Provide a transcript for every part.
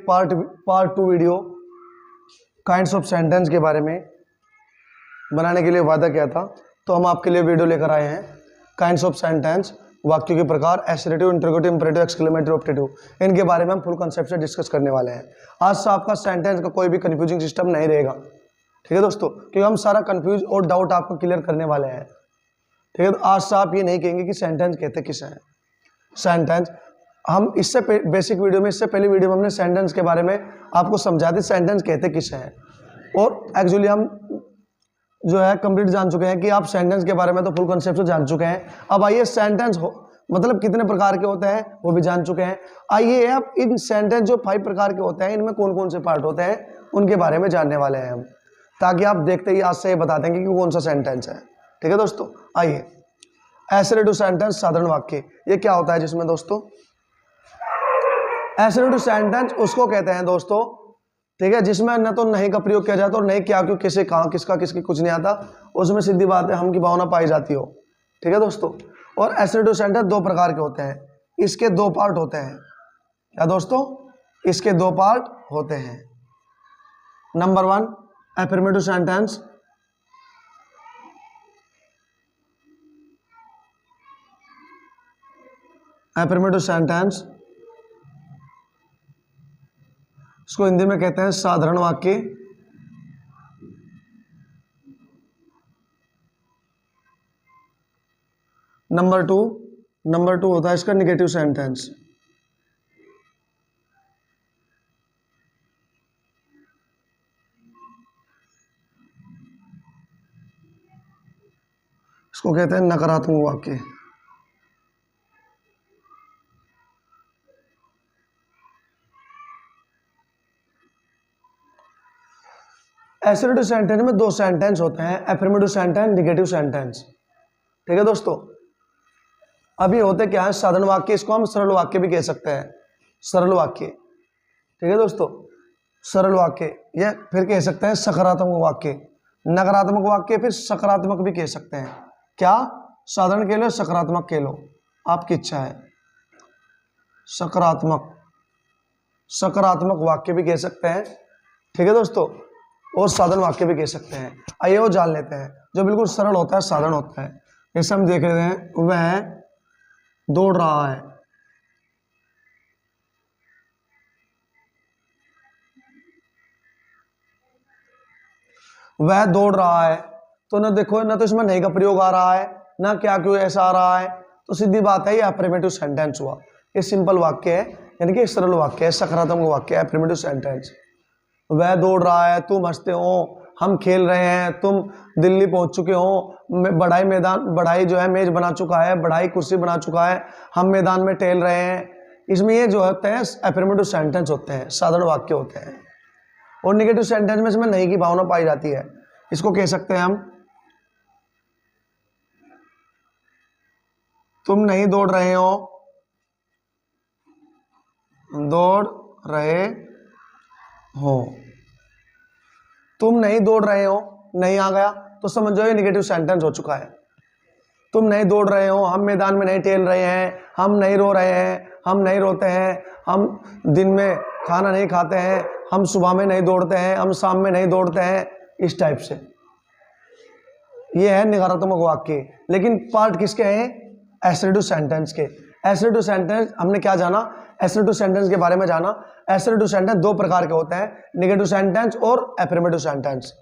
Part 2 video kinds of sentence के बारे में बनाने के लिए वादा किया था, तो हम आपके लिए वीडियो लेकर आए हैं। काइंड्स ऑफ सेंटेंस, वाक्यों के प्रकार, assertive, interrogative, imperative, exclamatory, optative, इनके बारे में हम फुल कॉन्सेप्ट से डिस्कस करने वाले हैं। आज से आपका सेंटेंस का कोई भी कंफ्यूजिंग सिस्टम नहीं रहेगा, ठीक है दोस्तों, क्योंकि हम सारा कंफ्यूज और डाउट आपको क्लियर करने वाले हैं, ठीक है। तो आज से आप ये नहीं कहेंगे कि सेंटेंस कहते किसे हैं। सेंटेंस हम इससे बेसिक वीडियो में, इससे पहले वीडियो में हमने सेंटेंस के बारे में आपको समझा दी, सेंटेंस कहते किसे हैं, और एक्चुअली हम जो है कंप्लीट जान चुके हैं कि आप सेंटेंस के बारे में तो फुल कॉन्सेप्ट जान चुके हैं। अब आइए सेंटेंस मतलब कितने प्रकार के होते हैं वो भी जान चुके हैं। आइए अब इन सेंटेंस जो 5 प्रकार के होते हैं, इनमें कौन कौन से पार्ट होते हैं उनके बारे में जानने वाले हैं हम, ताकि आप देखते ही आज से ये बता देंगे कि कौन सा सेंटेंस है, ठीक है दोस्तों। आइए, एसरेटिव सेंटेंस, साधारण वाक्य, ये क्या होता है जिसमें दोस्तों एसरेटिव सेंटेंस उसको कहते हैं दोस्तों, ठीक है, जिसमें न तो नहीं का प्रयोग किया जाता और नहीं क्या क्यों कैसे कहाँ किसका किसकी कुछ नहीं आता, उसमें सीधी बात है हम की भावना पाई जाती हो, ठीक है दोस्तों। और एसरेटिव सेंटेंस 2 प्रकार के होते हैं, इसके 2 पार्ट होते हैं। क्या दोस्तों, इसके 2 पार्ट होते हैं। Number 1 affirmative sentence, affirmative sentence, इसको हिंदी में कहते हैं साधारण वाक्य। नंबर टू होता है इसका निगेटिव सेंटेंस। इसको कहते हैं नकारात्मक वाक्य। एफर्मेटिव सेंटेंस में 2 सेंटेंस होते हैं, एफर्मेटिव सेंटेंस, निगेटिव सेंटेंस, ठीक है दोस्तों। अभी होते क्या है, साधारण वाक्य, इसको हम सरल वाक्य भी कह सकते हैं, सरल वाक्य, ठीक है दोस्तों, सरल वाक्य, या फिर कह सकते हैं सकारात्मक वाक्य, नकारात्मक वाक्य, फिर सकारात्मक भी कह सकते हैं। क्या, साधारण कह लो, सकारात्मक कह लो, आपकी इच्छा है। सकारात्मक वाक्य भी कह सकते हैं, ठीक है दोस्तों, और साधारण वाक्य भी कह सकते हैं। आइए वो जान लेते हैं। जो बिल्कुल सरल होता है, साधारण होता है, जैसे हम देख रहे हैं, वह दौड़ रहा है, वह दौड़ रहा है, तो ना देखो, ना तो इसमें नहीं का प्रयोग आ रहा है, ना क्या क्यों ऐसा आ रहा है, तो सीधी बात है ये अफर्मेटिव सेंटेंस हुआ। ये सिंपल वाक्य है, यानी कि सरल वाक्य है, सकारात्मक वाक्य है, अफर्मेटिव सेंटेंस। वह दौड़ रहा है, तुम हंसते हो, हम खेल रहे हैं, तुम दिल्ली पहुंच चुके हो, बढ़ाई जो है मेज बना चुका है, बढ़ाई कुर्सी बना चुका है, हम मैदान में टहल रहे हैं। इसमें ये जो होते हैं अफर्मेटिव सेंटेंस होते हैं, साधारण वाक्य होते हैं। और निगेटिव सेंटेंस में इसमें नहीं की भावना पाई जाती है, इसको कह सकते हैं हम, तुम नहीं दौड़ रहे हो, दौड़ रहे हो, तुम नहीं दौड़ रहे हो, नहीं आ गया तो समझो ये निगेटिव सेंटेंस हो चुका है। तुम नहीं दौड़ रहे हो, हम मैदान में नहीं टहल रहे हैं, हम नहीं रो रहे हैं, हम नहीं रोते हैं, हम दिन में खाना नहीं खाते हैं, हम सुबह में नहीं दौड़ते हैं, हम शाम में नहीं दौड़ते हैं, इस टाइप से। ये है नकारात्मक वाक्य। लेकिन पार्ट किसके हैं, एसरेटिव सेंटेंस के। एसरेटिव सेंटेंस हमने क्या जाना, एसरेटिव सेंटेंस के बारे में जाना। एसरेटिव सेंटेंस 2 प्रकार के होते हैं, निगेटिव सेंटेंस और अफर्मेटिव सेंटेंस।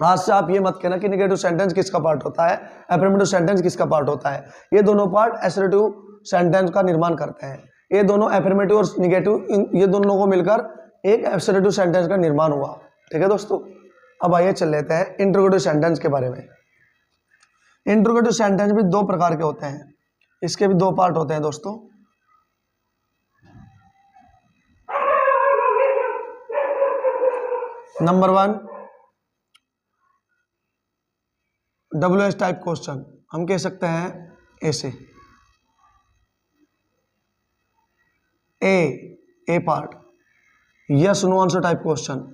आज से आप ये मत कहना कि निगेटिव सेंटेंस किसका पार्ट होता है, अफर्मेटिव सेंटेंस किसका पार्ट होता है। ये दोनों पार्ट एसरेटिव सेंटेंस का निर्माण करते हैं। ये दोनों अफर्मेटिव और निगेटिव, ये दोनों को मिलकर एक एसरेटिव सेंटेंस का निर्माण हुआ, ठीक है दोस्तों। अब आइए चल लेते हैं इंटरोगेटिव सेंटेंस के बारे में। इंटरोगेटिव सेंटेंस भी 2 प्रकार के होते हैं, इसके भी 2 पार्ट होते हैं दोस्तों। नंबर 1 WH टाइप क्वेश्चन, हम कह सकते हैं ऐसे, A part, yes no answer type question.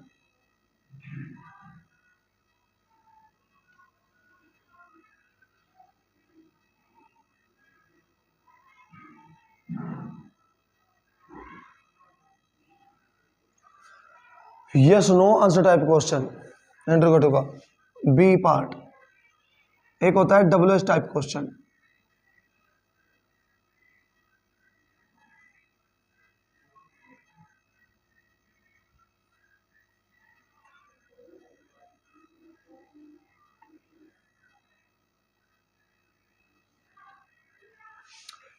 Yes no answer type question interrogative का। B part. एक होता है WH type question.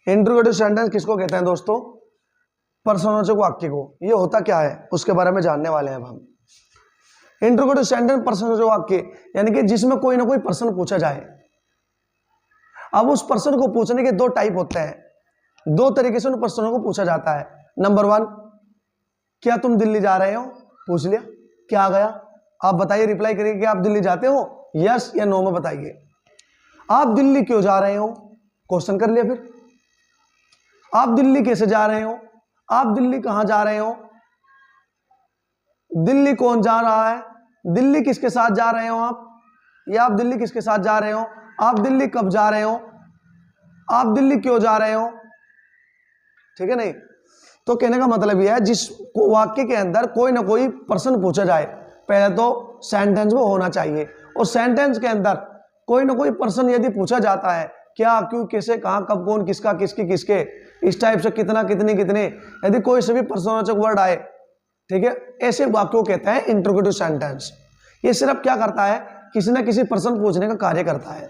Interrogative sentence किसको कहते हैं दोस्तों? प्रश्नवाचक वाक्य को। ये होता क्या है उसके बारे में जानने वाले हैं अब हम। इंटरोगेटिव सेंटेंस प्रश्नवाचक वाक्य यानी कि जिसमें कोई ना कोई प्रश्न पूछा जाए। अब उस प्रश्न को पूछने के दो टाइप होते हैं, दो तरीके से उन प्रश्नों को पूछा जाता है। नंबर 1, क्या तुम दिल्ली जा रहे हो? पूछ लिया, क्या आ गया? आप बताइए, रिप्लाई करिए कि आप दिल्ली जाते हो, यस या नो में बताइए। आप दिल्ली क्यों जा रहे हो? क्वेश्चन कर लिया। फिर आप दिल्ली कैसे जा रहे हो? आप दिल्ली कहां जा रहे हो? दिल्ली कौन जा रहा है? दिल्ली किसके साथ जा रहे हो आप? या आप दिल्ली किसके साथ जा रहे हो? आप दिल्ली कब जा रहे हो? आप दिल्ली क्यों जा रहे हो? ठीक है नहीं? तो कहने का मतलब यह है जिस वाक्य के अंदर कोई ना कोई प्रश्न पूछा जाए, पहले तो सेंटेंस वो होना चाहिए, और सेंटेंस के अंदर कोई ना कोई प्रश्न यदि पूछा जाता है, क्या, क्यों, कैसे, कहां, कब, कौन, किसका, किसकी, किसके, इस टाइप से, कितना, कितनी, कितने, यदि कोई से भी प्रश्नवाचक वर्ड आए, ठीक है, ऐसे वाक्य को कहते हैं इंटरोगेटिव सेंटेंस। ये सिर्फ क्या करता है, किसी ना किसी प्रश्न पूछने का कार्य करता है।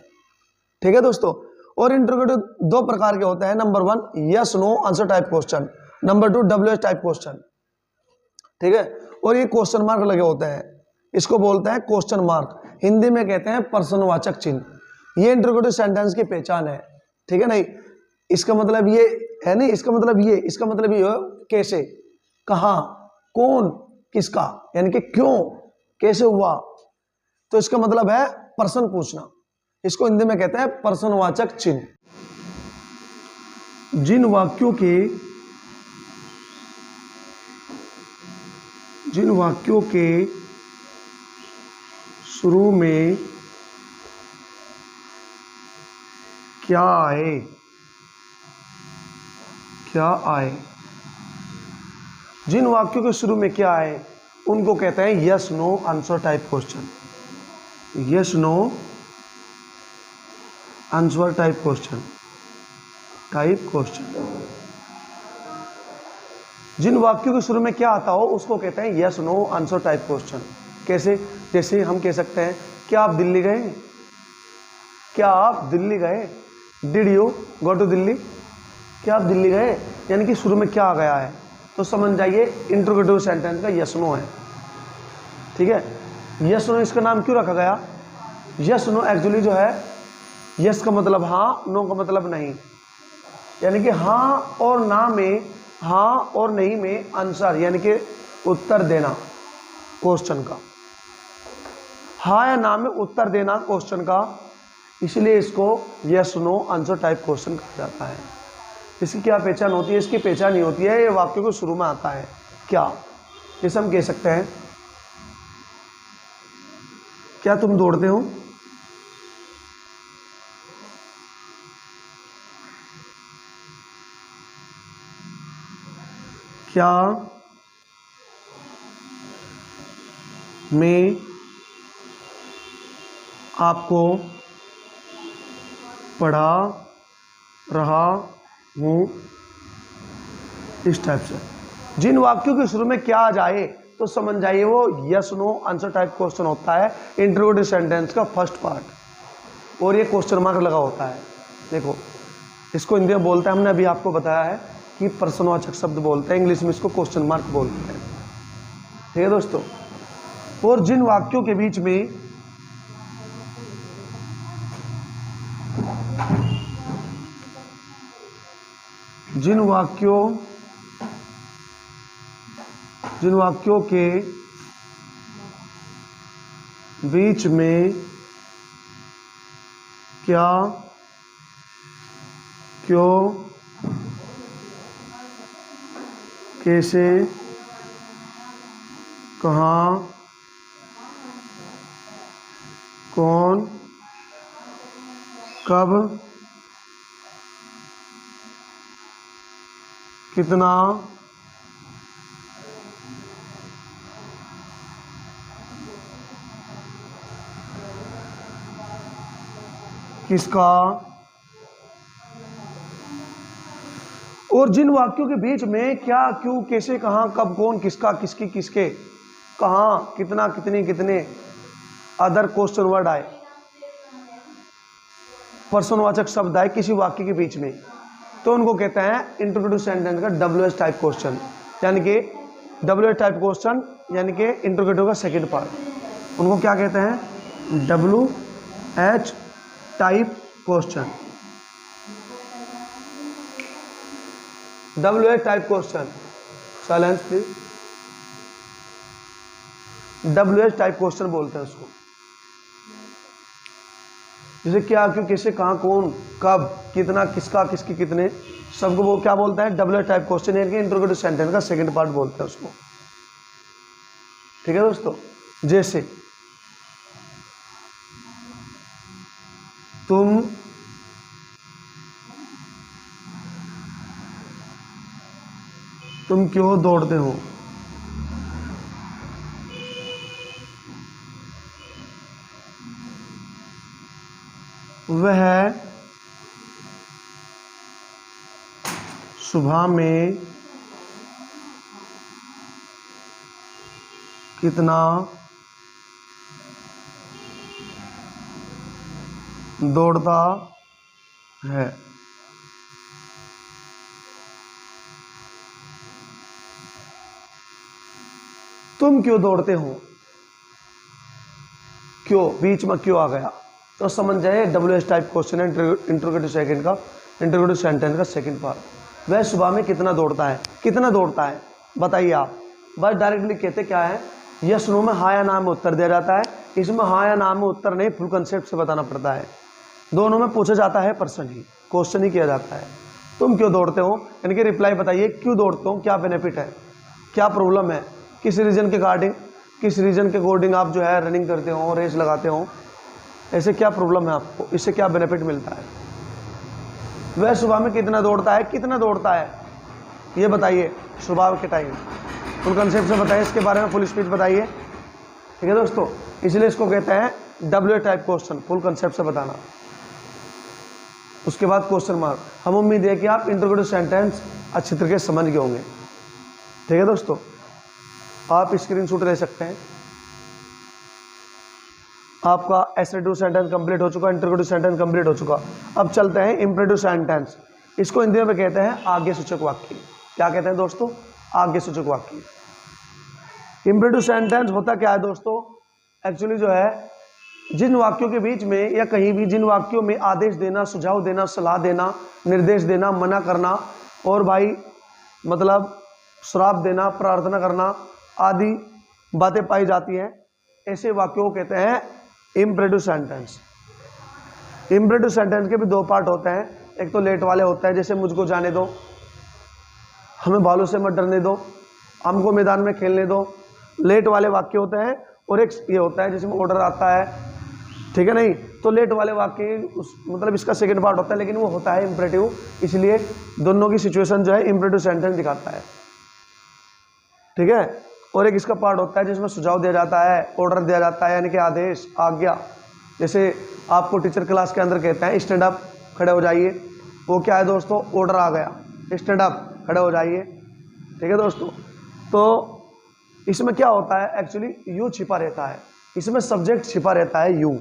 ठीक है दोस्तों। और इंटरोगेटिव दो प्रकार के होते हैं। Number 1, yes no answer type question. Number 2, WH type question. ठीक है। और ये क्वेश्चन मार्क लगे होते हैं, इसको बोलते हैं क्वेश्चन मार्क, हिंदी में कहते हैं प्रश्नवाचक चिन्ह। ये इंटरोगेटिव सेंटेंस की पहचान है। ठीक है नहीं? इसका मतलब ये है नहीं, इसका मतलब ये, इसका मतलब ये कैसे, कहां, कौन, किसका, यानी कि क्यों, कैसे हुआ, तो इसका मतलब है प्रश्न पूछना। इसको हिंदी में कहते हैं प्रश्नवाचक चिन्ह। जिन वाक्यों के शुरू में क्या आए, जिन वाक्यों के शुरू में क्या आए उनको कहते हैं yes no answer type question. Yes no answer type question. जिन वाक्यों के शुरू में क्या आता हो उसको कहते हैं yes no answer type question. कैसे? जैसे हम कह सकते हैं, क्या आप दिल्ली गए? क्या आप दिल्ली गए? Did you go to Delhi? क्या आप दिल्ली गए? यानी कि शुरू में क्या आ गया है, तो समझ जाइए इंटरोगेटिव सेंटेंस का यस नो है। ठीक है। यस नो इसका नाम क्यों रखा गया? यस नो एक्चुअली जो है, यस का मतलब हाँ, नो का मतलब नहीं, यानी कि हाँ और ना में, हाँ और नहीं में आंसर यानी कि उत्तर देना क्वेश्चन का, हाँ या ना में उत्तर देना क्वेश्चन का, इसलिए इसको yes no answer type question कहा जाता है। इसकी क्या पहचान होती है? इसकी पहचान ही होती है, ये वाक्य को शुरू में आता है क्या। जैसे हम कह सकते हैं, क्या तुम दौड़ते हो? क्या मैं आपको पढ़ा रहा हूँ? इस टाइप से जिन वाक्यों के शुरू में क्या आ जाए तो समझ जाइए वो yes no answer type question होता है, इंटरोगेटिव सेंटेंस का फर्स्ट पार्ट। और ये क्वेश्चन मार्क लगा होता है। देखो, इसको हिंदी में बोलते हैं, हमने अभी आपको बताया है कि प्रश्नवाचक शब्द बोलते हैं, इंग्लिश में इसको क्वेश्चन मार्क बोलते हैं। ठीक है दोस्तों। और जिन वाक्यों के बीच में जिन वाक्यों के बीच में क्या, क्यों, कैसे, कहाँ, कौन, कब, कितना, किसका, और जिन वाक्यों के बीच में क्या, क्यों, कैसे, कहां, कब, कौन, किसका, किसकी, किसके, कहां, कितना, कितनी, कितने अदर क्वेश्चन वर्ड आए, प्रश्नवाचक शब्द आए किसी वाक्य के बीच में, तो उनको कहते हैं इंट्रोगेटिव सेंटेंस का WH टाइप क्वेश्चन, यानी कि WH टाइप क्वेश्चन यानी कि इंट्रोगेटिव का सेकंड पार्ट, उनको क्या कहते हैं, WH type question. WH type question, silence please. WH type question बोलते हैं उसको, जैसे क्या, क्यों, कैसे, कहां, कौन, कब, कितना, किसका, किसकी, कितने, सबको वो क्या बोलता है, WH टाइप क्वेश्चन यानी कि इंट्रोगेटिव सेंटेंस का सेकंड पार्ट बोलते हैं उसको। ठीक है दोस्तों, जैसे तुम क्यों दौड़ते हो, वह सुबह में कितना दौड़ता है। तुम क्यों दौड़ते हो, क्यों बीच में क्यों आ गया, तो समझ जाए WH टाइप क्वेश्चन है इंट्रोगेटिव सेंटेंस का सेकंड पार्ट। वह सुबह में कितना दौड़ता है, कितना दौड़ता है बताइए आप, बस डायरेक्टली कहते क्या है, यस नो में हाँ या ना में उत्तर दिया जाता है, इसमें हाँ या ना में उत्तर नहीं, फुल कंसेप्ट से बताना पड़ता है, दोनों में पूछा जाता है प्रश्न ही, क्वेश्चन ही किया जाता है। तुम क्यों दौड़ते हो यानी कि रिप्लाई बताइए, क्यों दौड़ते हो, क्या बेनिफिट है, क्या प्रॉब्लम है, किस रीजन के अकॉर्डिंग आप जो है रनिंग करते हो, रेस लगाते हो, ऐसे क्या प्रॉब्लम है आपको, इससे क्या बेनिफिट मिलता है। वह सुबह में कितना दौड़ता है ये बताइए, सुबह के टाइम फुल कंसेप्ट से बताइए, इसके बारे में फुल स्पीच बताइए। ठीक है दोस्तों, इसलिए इसको कहते हैं WH type question, full concept से बताना। उसके बाद क्वेश्चन मार्क। हम उम्मीद है कि आप इंट्रोगेटिव सेंटेंस अच्छी तरीके से समझ गए होंगे। ठीक है दोस्तों, आप स्क्रीनशॉट ले सकते हैं। आपका एसरेटिव सेंटेंस कंप्लीट हो चुका, इंट्रोगेटिव सेंटेंस कंप्लीट हो चुका। अब चलते हैं इंपरेटिव सेंटेंस। इसको हिंदी में कहते हैं आगे सूचक वाक्य। क्या कहते हैं दोस्तों, आगे सूचक वाक्य। इंपरेटिव सेंटेंस होता क्या है दोस्तों, एक्चुअली जो है जिन वाक्यों के बीच में या कहीं भी जिन वाक्यों में आदेश देना, सुझाव देना, सलाह देना, निर्देश देना, मना करना और भाई मतलब श्राप देना, प्रार्थना करना आदि बातें पाई जाती हैं, ऐसे वाक्यों को कहते हैं इंपरेटिव सेंटेंस। इंपरेटिव सेंटेंस के भी दो पार्ट होते हैं, एक तो लेट वाले होता है, जैसे मुझको जाने दो, हमें भालू से मत डरने दो, हमको मैदान में खेलने दो, लेट वाले वाक्य होते हैं। और एक ये होता है जिसमें ऑर्डर आता है, ठीक है नहीं, तो लेट वाले वाक्य मतलब इसका सेकंड पार्ट होता है, लेकिन वो होता है इंपरेटिव, इसलिए दोनों की सिचुएशन जो है इंपरेटिव सेंटेंस दिखाता है। ठीक है, और एक इसका पार्ट होता है जिसमें सुझाव दिया जाता है, ऑर्डर दिया जाता है, यानी कि आदेश, आज्ञा। जैसे आपको टीचर क्लास के अंदर कहते हैं स्टैंड अप, खड़े हो जाइए, वो क्या है दोस्तों, ऑर्डर आ गया, स्टैंड अप, खड़े हो जाइए। ठीक है दोस्तों, तो इसमें क्या होता है, एक्चुअली यू छिपा रहता है, इसमें सब्जेक्ट छिपा रहता है यू।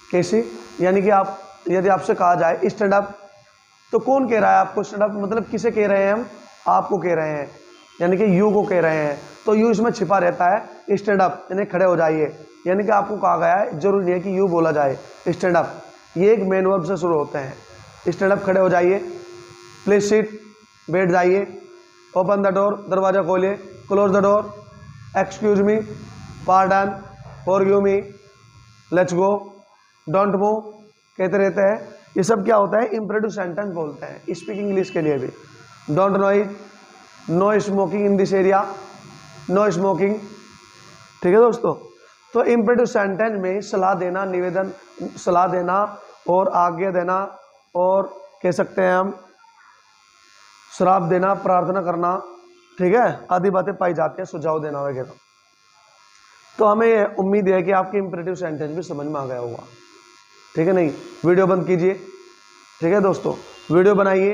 कैसे, यानी कि आप यदि आपसे कहा जाए स्टैंड अप, तो कौन कह रहा है आपको स्टैंड अप, मतलब किसे कह रहे हैं हम, आपको कह रहे हैं, यानी कि यू को कह रहे हैं, तो यू इसमें छिपा रहता है। स्टैंड अप यानी खड़े हो जाइए, यानी कि आपको कहा गया है, जरूरी नहीं है कि यू बोला जाए, स्टैंड अप, ये एक मेन वर्ब से शुरू होते हैं। स्टैंड अप, खड़े हो जाइए, प्लीज सीट, बैठ जाइए, ओपन द डोर, दरवाजा खोलिए, close the door, excuse me, pardon, forgive me, let's go, don't move, कहते रहते हैं। ये सब क्या होता है, इंपरेटिव सेंटेंस बोलते हैं, स्पीकिंग इंग्लिश के लिए भी। Don't noise, no smoking in this area, no smoking. ठीक है दोस्तों, तो इंपरेटिव सेंटेंस में सलाह देना, निवेदन, सलाह देना और आज्ञा देना, और कह सकते हैं हम श्राप देना, प्रार्थना करना, ठीक है, आदि बातें पाई जाती हैं, सुझाव देना वगैरह। तो हमें उम्मीद है कि आपके इंपरेटिव सेंटेंस भी समझ में आ गया होगा। ठीक है, नहीं वीडियो बंद कीजिए। ठीक है दोस्तों, वीडियो बनाइए।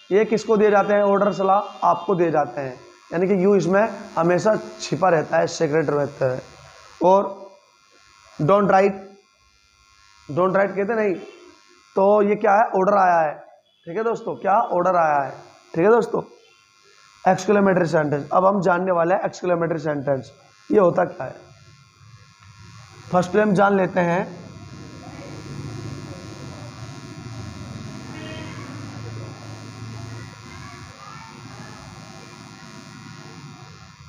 ये किसको दिए जाते हैं? ऑर्डर सलाह आपको दिए जाते हैं, यानी कि यू इसमें हमेशा छिपा रहता है, सीक्रेट रहता है। और डोंट राइट कहते नहीं, तो ये क्या है? ऑर्डर आया है। ठीक है दोस्तों, क्या ऑर्डर आया है? ठीक है दोस्तों, एक्सक्लेमेटरी सेंटेंस। अब हम जानने वाले हैं एक्सक्लेमेटरी सेंटेंस ये होता क्या है। फर्स्ट हम जान लेते हैं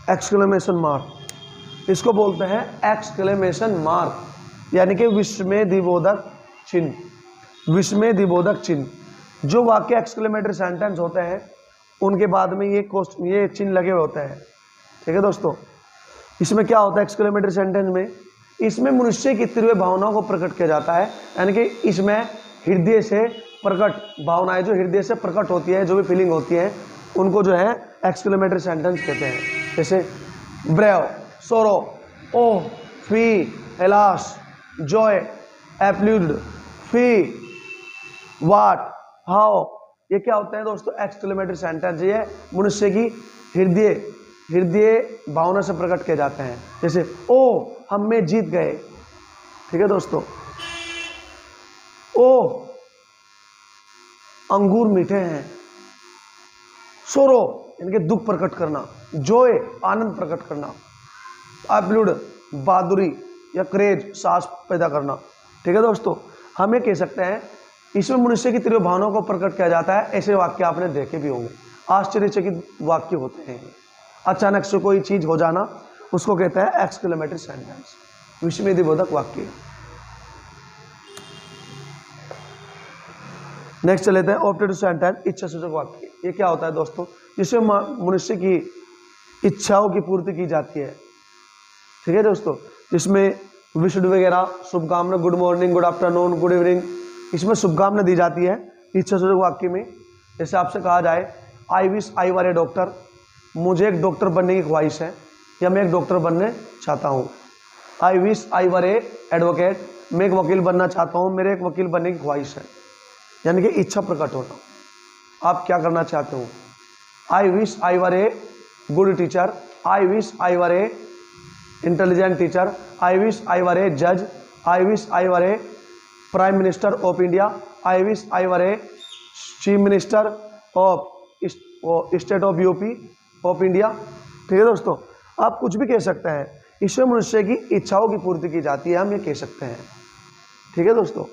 एक्सक्लेमेशन मार्क। इसको बोलते हैं एक्सक्लेमेशन मार्क, यानी कि विस्मयदिबोधक चिन्ह। विस्मयदिबोधक चिन्ह। जो वाक्य एक्सक्लेमेटरी सेंटेंस होते हैं उनके बाद में ये चिन्ह लगे हुए होते हैं। ठीक है दोस्तों, इसमें क्या होता है एक्सक्लेमेटरी सेंटेंस में? इसमें मनुष्य की तीव्र भावनाओं को प्रकट किया जाता है, यानी कि इसमें हृदय से प्रकट भावनाएं, जो हृदय से प्रकट होती है, जो भी फीलिंग होती है, उनको जो है एक्सक्लेमेटरी सेंटेंस कहते हैं। जैसे brave, sorrow, oh, fie, alas, joy, applaud, fie, what, how, ये क्या होता है दोस्तों? Exclamatory sentence. ये मनुष्य की हृदय भावना से प्रकट किए जाते हैं। जैसे ओ हम में जीत गए। ठीक है दोस्तों, ओ अंगूर मीठे हैं। सोरो यानी कि दुख प्रकट करना, जॉय आनंद प्रकट करना, एप्लूड बहादुरी या क्रेज साहस पैदा करना। ठीक है दोस्तों, हम ये कह सकते हैं इसमें मनुष्य की तीव्र भावनाओं को प्रकट किया जाता है। ऐसे वाक्य आपने देखे भी होंगे, आश्चर्यचकित वाक्य होते हैं। अचानक से कोई चीज हो जाना उसको कहते हैं एक्सक्लेमेटरी सेंटेंस, विस्मयदिबोधक वाक्य। नेक्स्ट चले थे ऑब्जेक्टिव सेंटेंस, इच्छा सूचक वाक्य। ये क्या होता है दोस्तों? जिसमें मनुष्य की इच्छाओं की पूर्ति की जाती है। ठीक है दोस्तों, जिसमें विश वगैरह, शुभकामना, good morning, good afternoon, good evening, इसमें शुभकामना दी जाती है इच्छा सूचक वाक्य में। जैसे आपसे कहा जाए आई wish I were A doctor, मुझे एक डॉक्टर बनने की ख्वाहिश है, या मैं एक डॉक्टर बनने चाहता हूँ। आई wish I were A advocate, मैं एक वकील बनना चाहता हूँ, मेरे एक वकील बनने की ख्वाहिश है, यानी कि इच्छा प्रकट होना, आप क्या करना चाहते हो। I wish I were a good teacher, I wish I were a intelligent teacher, I wish I were a जज, I wish I were a prime minister of India, I wish I were a chief minister of state of UP of India. ठीक है दोस्तों, आप कुछ भी कह सकते हैं, इसमें मनुष्य की इच्छाओं की पूर्ति की जाती है, हम ये कह सकते हैं। ठीक है दोस्तों,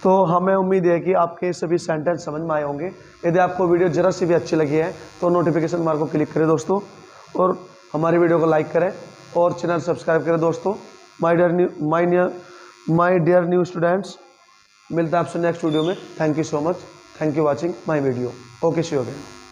तो हमें उम्मीद है कि आपके सभी सेंटेंस समझ में आए होंगे। यदि आपको वीडियो जरा सी भी अच्छी लगी है तो नोटिफिकेशन मार्क को क्लिक करें दोस्तों, और हमारी वीडियो को लाइक करें और चैनल सब्सक्राइब करें दोस्तों। माय डियर न्यू स्टूडेंट्स, मिलता है आपसे नेक्स्ट वीडियो में। Thank you so much, thank you watching my video. Okay, see you again.